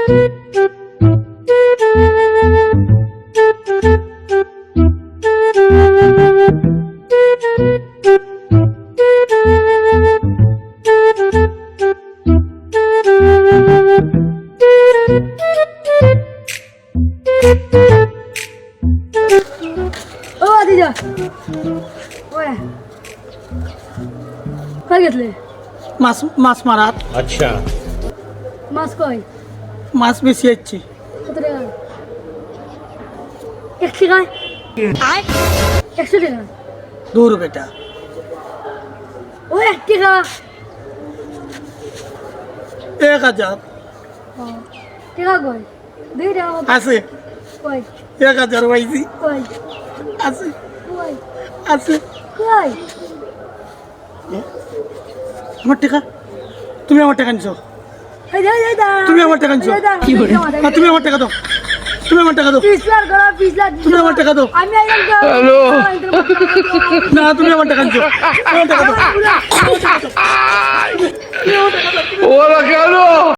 ও দিদা ওরে কই গেছলে মাছ মারাত अच्छा মাছ কই মাছ বেশি যাচ্ছে কত টাকা 1 টাকা 100 টাকা দূর বেটা ও 1 টাকা 1000 টাকা কই 2 টাকা আছে কই 1000 পাইছি কই আছে কই আছে কই আমার টাকা তুমি আমার টাকা নিছো এই দা তুমি আমার টাকা নিছো কি করে তুমি আমার টাকা দাও তুমি আমার টাকা দাও পিছলার করা পিছলার তুমি আমার টাকা দাও আমি আইলাম তো হ্যালো না তুমি আমার টাকা নিছো তুমি আমার টাকা দাও ওরা কেন